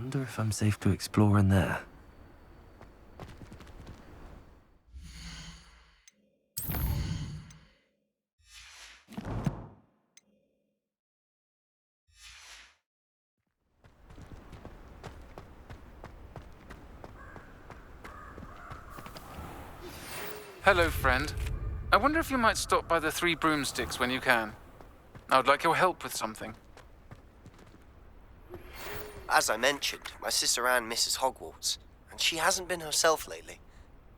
Wonder if I'm safe to explore in there. Hello, friend. I wonder if you might stop by the Three Broomsticks when you can. I would like your help with something. As I mentioned, my sister Anne misses Hogwarts, and she hasn't been herself lately.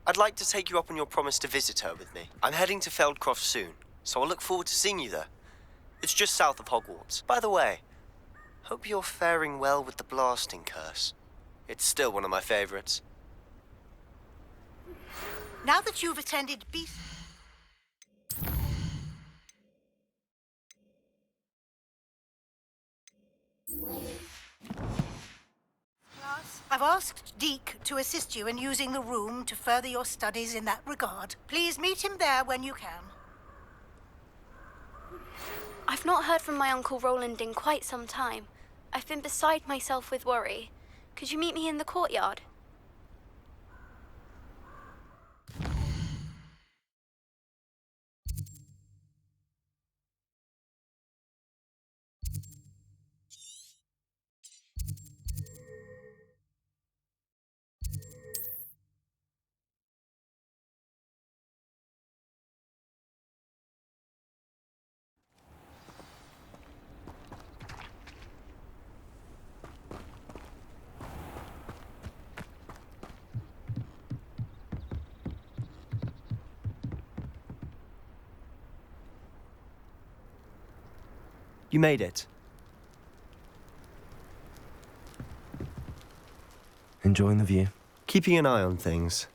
I'd like to take you up on your promise to visit her with me. I'm heading to Feldcroft soon, so I'll look forward to seeing you there. It's just south of Hogwarts. By the way, hope you're faring well with the blasting curse. It's still one of my favorites. Now that you've attended class, I've asked Deke to assist you in using the room to further your studies in that regard. Please meet him there when you can. I've not heard from my Uncle Roland in quite some time. I've been beside myself with worry. Could you meet me in the courtyard? You made it. Enjoying the view? Keeping an eye on things.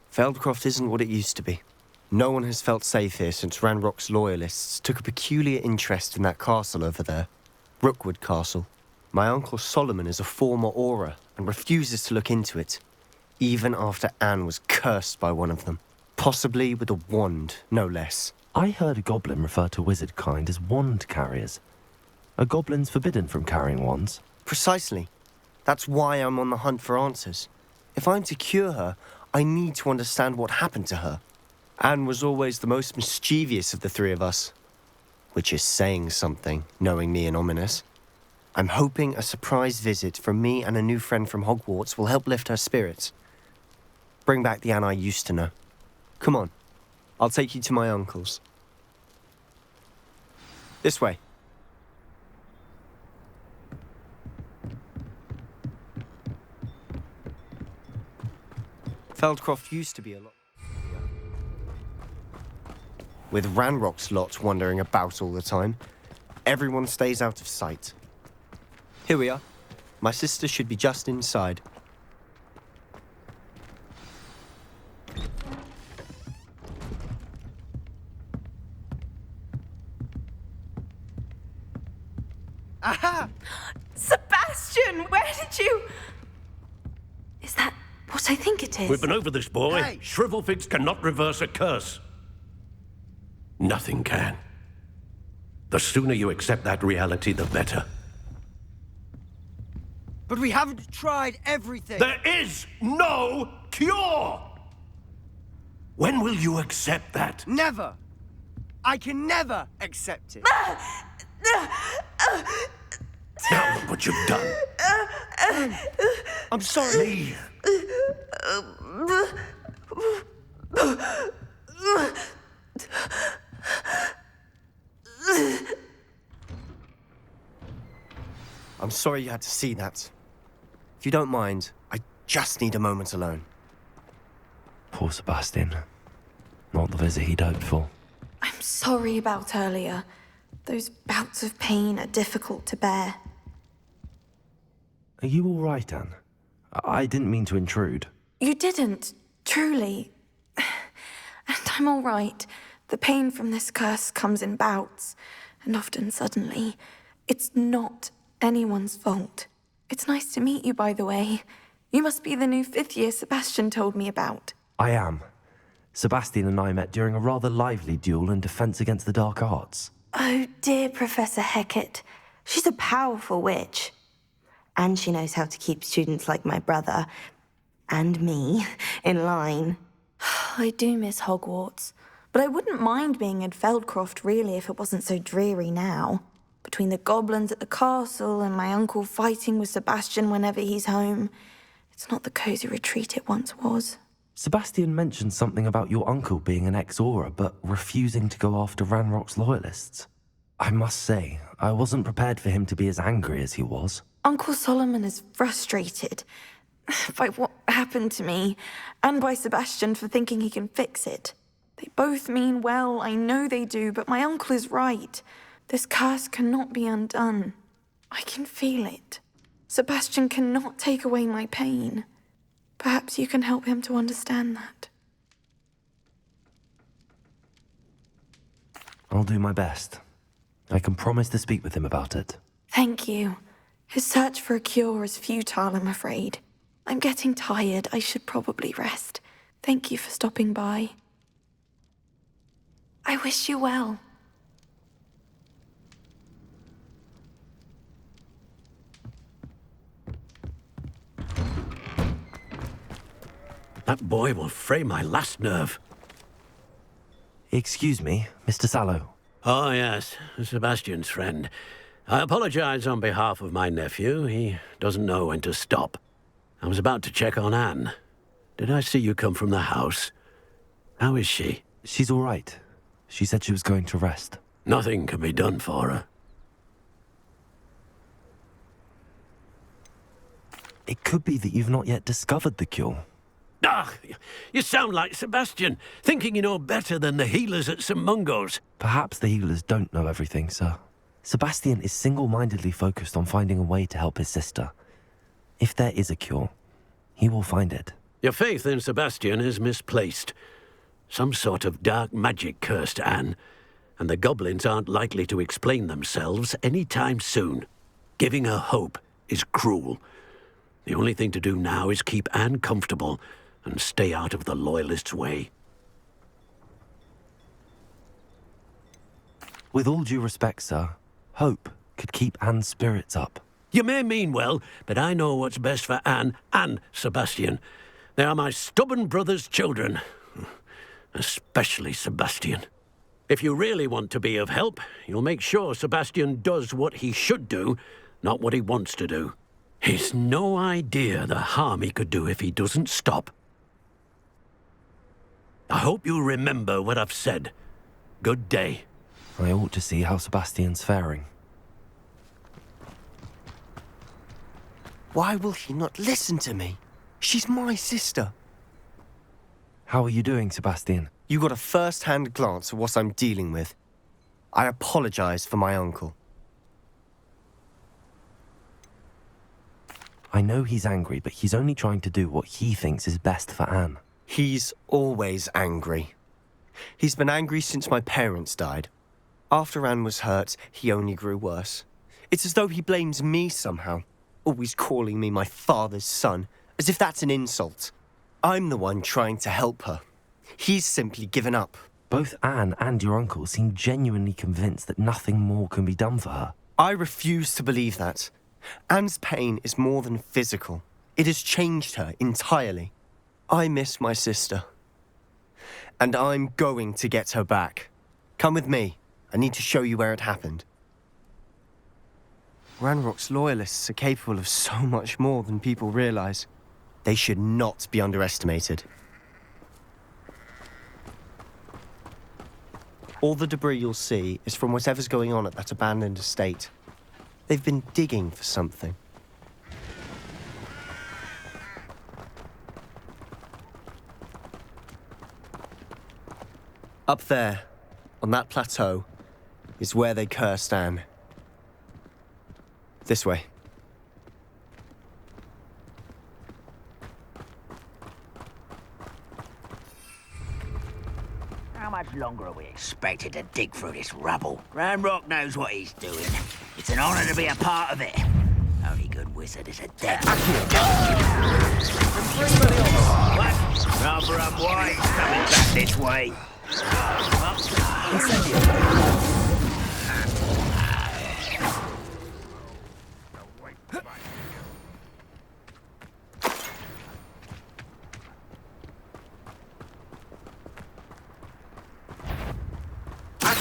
Feldcroft isn't what it used to be. No one has felt safe here since Ranrock's loyalists took a peculiar interest in that castle over there. Rookwood Castle. My uncle Solomon is a former Auror and refuses to look into it, even after Anne was cursed by one of them. Possibly with a wand, no less. I heard a goblin refer to wizard kind as wand carriers. Are goblins forbidden from carrying wands? Precisely. That's why I'm on the hunt for answers. If I'm to cure her, I need to understand what happened to her. Anne was always the most mischievous of the three of us. Which is saying something, knowing me and Ominous. I'm hoping a surprise visit from me and a new friend from Hogwarts will help lift her spirits. Bring back the Anne I used to know. Come on, I'll take you to my uncle's. This way. Feldcroft used to be a lot. With Ranrock's lot wandering about all the time, everyone stays out of sight. Here we are. My sister should be just inside. Aha! Sebastian, where did you... Is that what I think it is? We've been over this, boy. Hey! Shrivelfigs cannot reverse a curse. Nothing can. The sooner you accept that reality, the better. But we haven't tried everything. There is no cure! When will you accept that? Never. I can never accept it. Now look what you've done. I'm sorry. Leave. I'm sorry you had to see that. If you don't mind, I just need a moment alone. Poor Sebastian. Not the visit he'd hoped for. I'm sorry about earlier. Those bouts of pain are difficult to bear. Are you all right, Anne? I didn't mean to intrude. You didn't, truly. And I'm all right. The pain from this curse comes in bouts, and often suddenly. It's not anyone's fault. It's nice to meet you, by the way. You must be the new fifth year Sebastian told me about. I am. Sebastian and I met during a rather lively duel in defense against the dark arts. Oh, dear Professor Hecat. She's a powerful witch. And she knows how to keep students like my brother and me in line. I do miss Hogwarts, but I wouldn't mind being in Feldcroft really if it wasn't so dreary now. Between the goblins at the castle and my uncle fighting with Sebastian whenever he's home, it's not the cosy retreat it once was. Sebastian mentioned something about your uncle being an ex-Auror, but refusing to go after Ranrock's loyalists. I must say, I wasn't prepared for him to be as angry as he was. Uncle Solomon is frustrated by what happened to me, and by Sebastian for thinking he can fix it. They both mean well, I know they do, but my uncle is right. This curse cannot be undone. I can feel it. Sebastian cannot take away my pain. Perhaps you can help him to understand that. I'll do my best. I can promise to speak with him about it. Thank you. His search for a cure is futile, I'm afraid. I'm getting tired. I should probably rest. Thank you for stopping by. I wish you well. That boy will fray my last nerve. Excuse me, Mr. Sallow. Oh, yes, Sebastian's friend. I apologize on behalf of my nephew. He doesn't know when to stop. I was about to check on Anne. Did I see you come from the house? How is she? She's all right. She said she was going to rest. Nothing can be done for her. It could be that you've not yet discovered the cure. Ah, you sound like Sebastian, thinking you know better than the healers at St. Mungo's. Perhaps the healers don't know everything, sir. Sebastian is single-mindedly focused on finding a way to help his sister. If there is a cure, he will find it. Your faith in Sebastian is misplaced. Some sort of dark magic cursed Anne, and the goblins aren't likely to explain themselves any time soon. Giving her hope is cruel. The only thing to do now is keep Anne comfortable and stay out of the Loyalists' way. With all due respect, sir, hope could keep Anne's spirits up. You may mean well, but I know what's best for Anne and Sebastian. They are my stubborn brother's children. Especially Sebastian. If you really want to be of help, you'll make sure Sebastian does what he should do, not what he wants to do. He's no idea the harm he could do if he doesn't stop. I hope you remember what I've said. Good day. I ought to see how Sebastian's faring. Why will he not listen to me? She's my sister. How are you doing, Sebastian? You got a first-hand glance at what I'm dealing with. I apologize for my uncle. I know he's angry, but he's only trying to do what he thinks is best for Anne. He's always angry. He's been angry since my parents died. After Anne was hurt, he only grew worse. It's as though he blames me somehow, always calling me my father's son, as if that's an insult. I'm the one trying to help her. He's simply given up. Both Anne and your uncle seem genuinely convinced that nothing more can be done for her. I refuse to believe that. Anne's pain is more than physical. It has changed her entirely. I miss my sister. And I'm going to get her back. Come with me. I need to show you where it happened. Ranrock's loyalists are capable of so much more than people realize. They should not be underestimated. All the debris you'll see is from whatever's going on at that abandoned estate. They've been digging for something. Up there, on that plateau, is where they cursed Anne. This way. How much longer are we expected to dig through this rubble? Ranrock knows what he's doing. It's an honor to be a part of it. Only good wizard is a dead. What? Rather unwise coming back this way.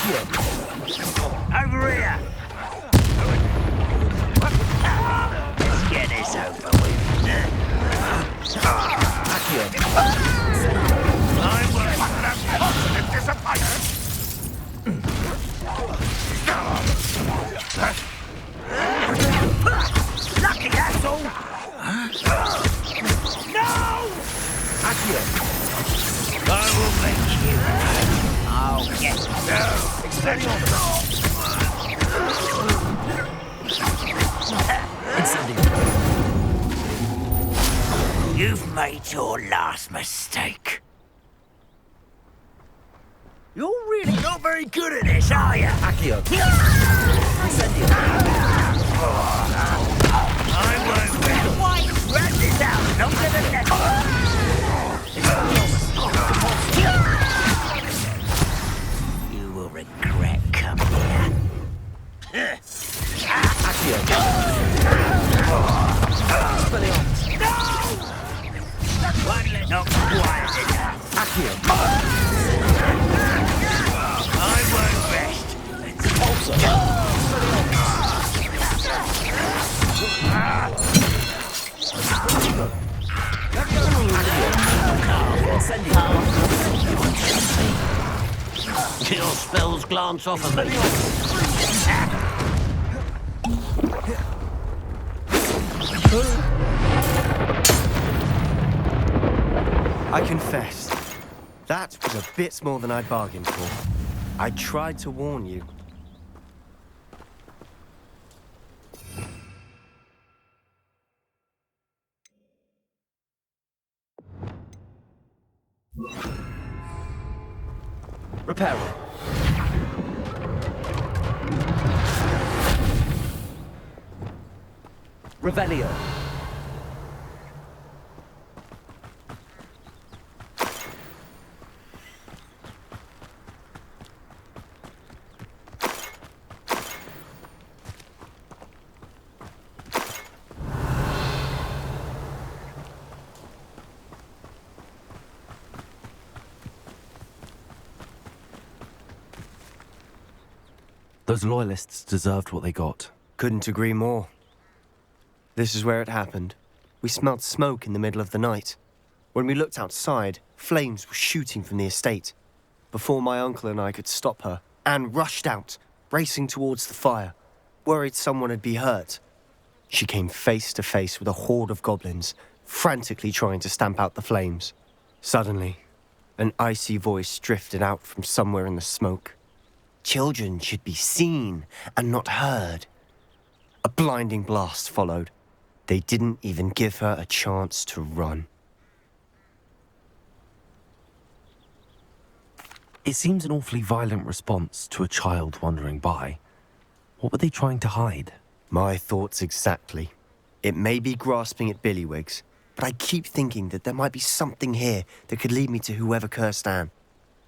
Over here! Let's get this over with. I won't disappointment! Lucky, that's all! No! I will make you. I'll get you. You've made your last mistake. You're really not very good at this, are you? Accio. I won't bet. Why? Rat this out. Not to the next one. You will regret coming here. Not quiet enough. I won't rest. Kill spells glance off of me. I confess, that was a bit more than I'd bargained for. I tried to warn you. Reparo. Revelio. Those loyalists deserved what they got. Couldn't agree more. This is where it happened. We smelled smoke in the middle of the night. When we looked outside, flames were shooting from the estate. Before my uncle and I could stop her, Anne rushed out, racing towards the fire, worried someone had been hurt. She came face to face with a horde of goblins, frantically trying to stamp out the flames. Suddenly, an icy voice drifted out from somewhere in the smoke. Children should be seen and not heard. A blinding blast followed. They didn't even give her a chance to run. It seems an awfully violent response to a child wandering by. What were they trying to hide? My thoughts exactly. It may be grasping at Billywigs, but I keep thinking that there might be something here that could lead me to whoever cursed Anne.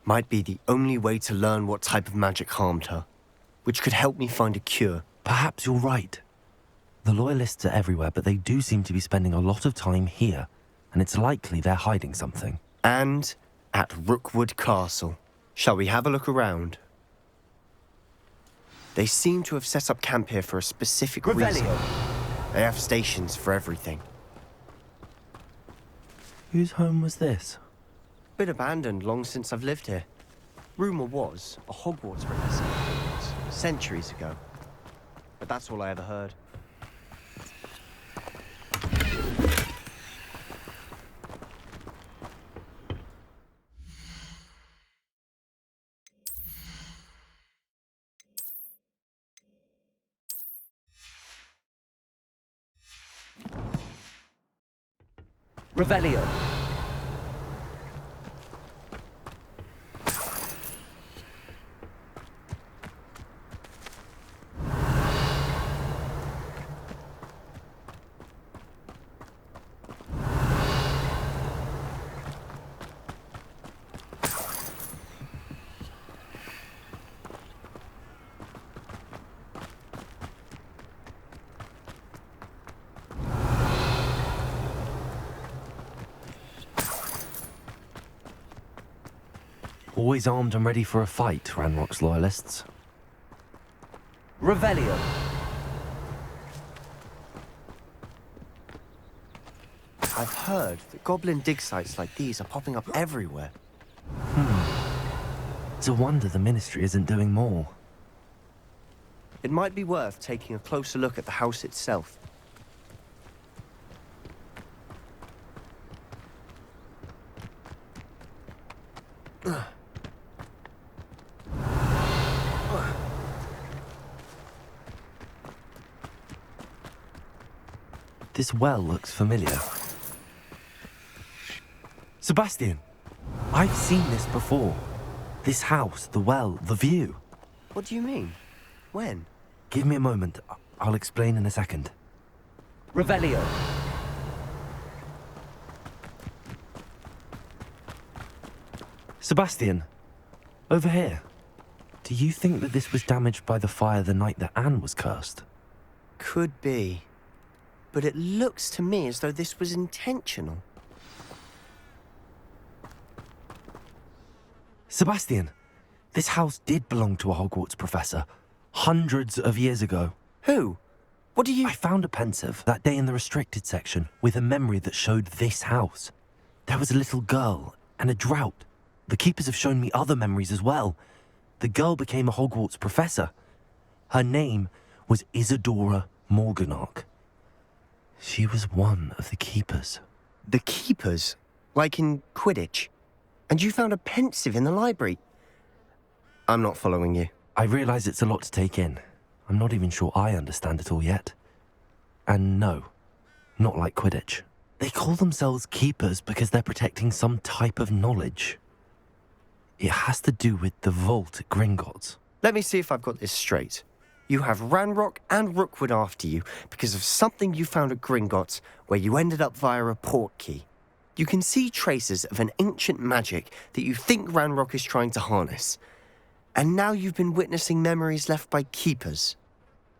Might be the only way to learn what type of magic harmed her, which could help me find a cure. Perhaps you're right. The Loyalists are everywhere, but they do seem to be spending a lot of time here, and it's likely they're hiding something. And at Rookwood Castle. Shall we have a look around? They seem to have set up camp here for a specific reason. They have stations for everything. Whose home was this? Been abandoned long since I've lived here. Rumour was a Hogwarts Legacy centuries ago. But that's all I ever heard. Revelio. Always armed and ready for a fight, Ranrock's loyalists. Revelio. I've heard that goblin dig sites like these are popping up everywhere. It's a wonder the Ministry isn't doing more. It might be worth taking a closer look at the house itself. This well looks familiar. Sebastian, I've seen this before. This house, the well, the view. What do you mean? When? Give me a moment. I'll explain in a second. Revelio. Sebastian, over here. Do you think that this was damaged by the fire the night that Anne was cursed? Could be. But it looks to me as though this was intentional. Sebastian, this house did belong to a Hogwarts professor, hundreds of years ago. Who? What do you... I found a pensive that day in the restricted section with a memory that showed this house. There was a little girl and a drought. The keepers have shown me other memories as well. The girl became a Hogwarts professor. Her name was Isadora Morganach. She was one of the keepers. The keepers? Like in Quidditch? And you found a pensive in the library? I'm not following you. I realize it's a lot to take in. I'm not even sure I understand it all yet. And no, not like Quidditch. They call themselves keepers because they're protecting some type of knowledge. It has to do with the vault at Gringotts. Let me see if I've got this straight. You have Ranrock and Rookwood after you because of something you found at Gringotts where you ended up via a port key. You can see traces of an ancient magic that you think Ranrock is trying to harness. And now you've been witnessing memories left by keepers.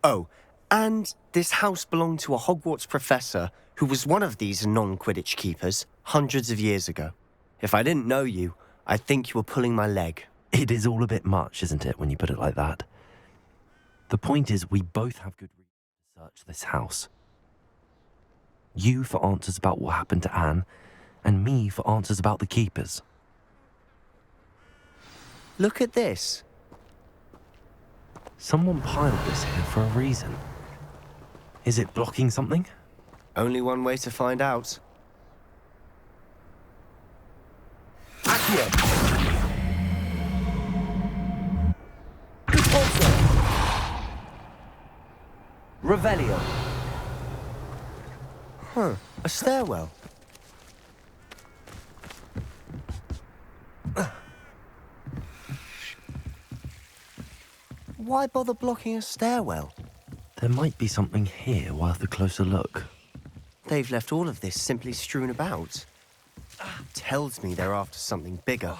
Oh, and this house belonged to a Hogwarts professor who was one of these non-Quidditch keepers hundreds of years ago. If I didn't know you, I'd think you were pulling my leg. It is all a bit much, isn't it, when you put it like that? The point is, we both have good reason to search this house. You for answers about what happened to Anne, and me for answers about the keepers. Look at this. Someone piled this here for a reason. Is it blocking something? Only one way to find out. Accio! Revelio. Huh, a stairwell. Why bother blocking a stairwell? There might be something here worth a closer look. They've left all of this simply strewn about. Tells me they're after something bigger.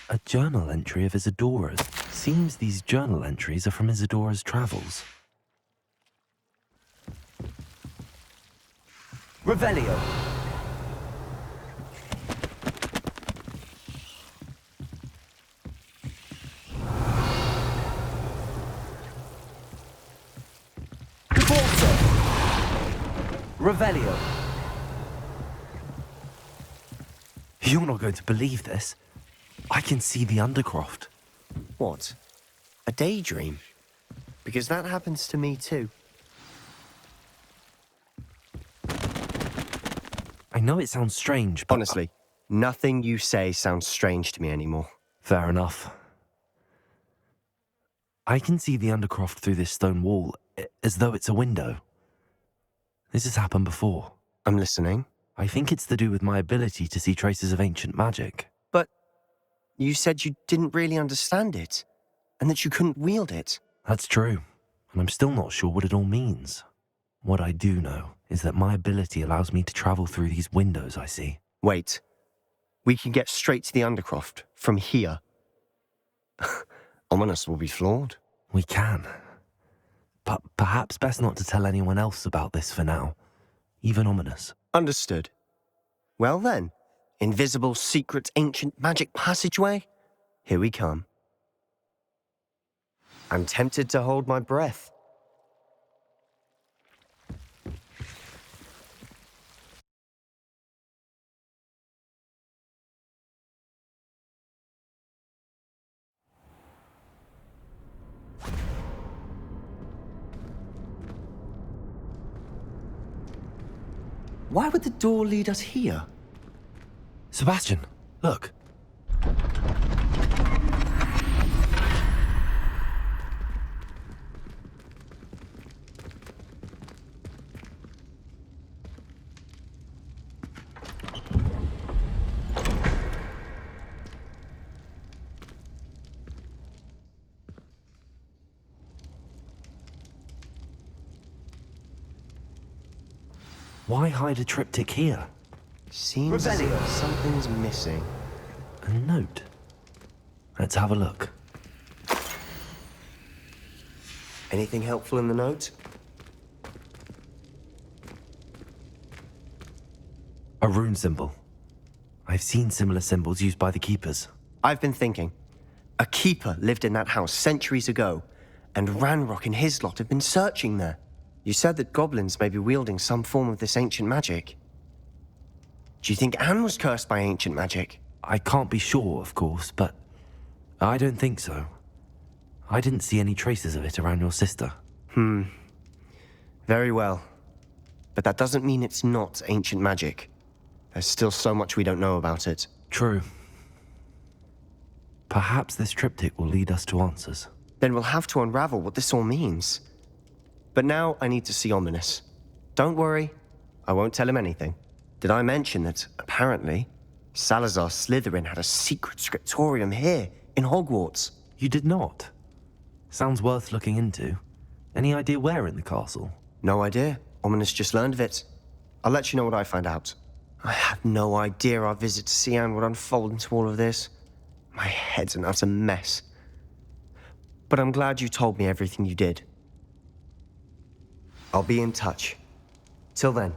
A journal entry of Isadora's. Seems these journal entries are from Isadora's travels. Revelio. Revelio. You're not going to believe this. I can see the Undercroft. What? A daydream? Because that happens to me too. I know it sounds strange, but... Honestly, nothing you say sounds strange to me anymore. Fair enough. I can see the Undercroft through this stone wall, as though it's a window. This has happened before. I'm listening. I think it's to do with my ability to see traces of ancient magic. But you said you didn't really understand it, and that you couldn't wield it. That's true, and I'm still not sure what it all means. What I do know is that my ability allows me to travel through these windows I see. Wait. We can get straight to the Undercroft from here. Ominous will be flawed. We can. But perhaps best not to tell anyone else about this for now. even ominous. Understood. Well then, invisible, secret, ancient magic passageway? Here we come. I'm tempted to hold my breath. Why would the door lead us here? Sebastian, look. Why hide a triptych here? Seems as if something's missing. A note. Let's have a look. Anything helpful in the note? A rune symbol. I've seen similar symbols used by the keepers. I've been thinking. A keeper lived in that house centuries ago, and Ranrock and his lot have been searching there. You said that goblins may be wielding some form of this ancient magic. Do you think Anne was cursed by ancient magic? I can't be sure, of course, but I don't think so. I didn't see any traces of it around your sister. Very well. But that doesn't mean it's not ancient magic. There's still so much we don't know about it. True. Perhaps this triptych will lead us to answers. Then we'll have to unravel what this all means. But now I need to see Ominous. Don't worry, I won't tell him anything. Did I mention that, apparently, Salazar Slytherin had a secret scriptorium here, in Hogwarts? You did not? Sounds worth looking into. Any idea where in the castle? No idea. Ominous just learned of it. I'll let you know what I find out. I had no idea our visit to Cian would unfold into all of this. My head's an utter mess. But I'm glad you told me everything you did. I'll be in touch. Till then.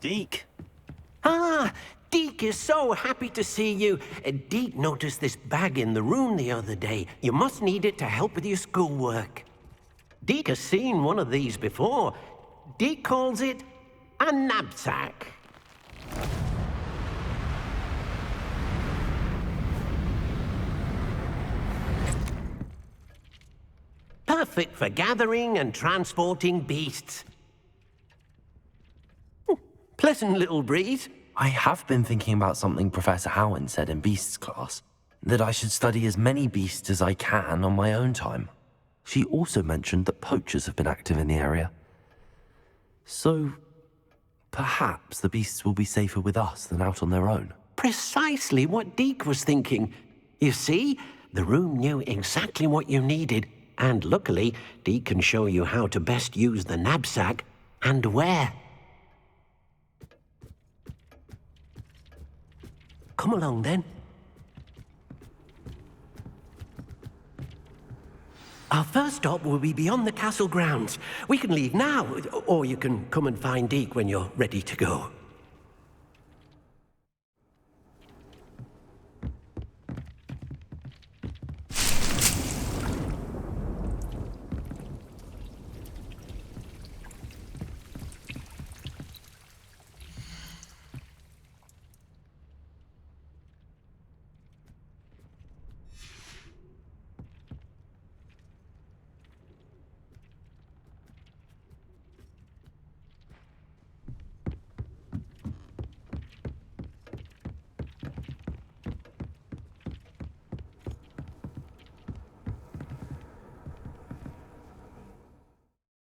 Deke. Ah, Deke is so happy to see you. Deke noticed this bag in the room the other day. You must need it to help with your schoolwork. Deke has seen one of these before. Deke calls it a knapsack. Perfect for gathering and transporting beasts. Pleasant little breeze. I have been thinking about something Professor Howen said in Beasts class, that I should study as many beasts as I can on my own time. She also mentioned that poachers have been active in the area. So, perhaps the beasts will be safer with us than out on their own. Precisely what Deke was thinking. You see, the room knew exactly what you needed, and luckily, Deke can show you how to best use the knapsack and where. Come along, then. Our first stop will be beyond the castle grounds. We can leave now, or you can come and find Deke when you're ready to go.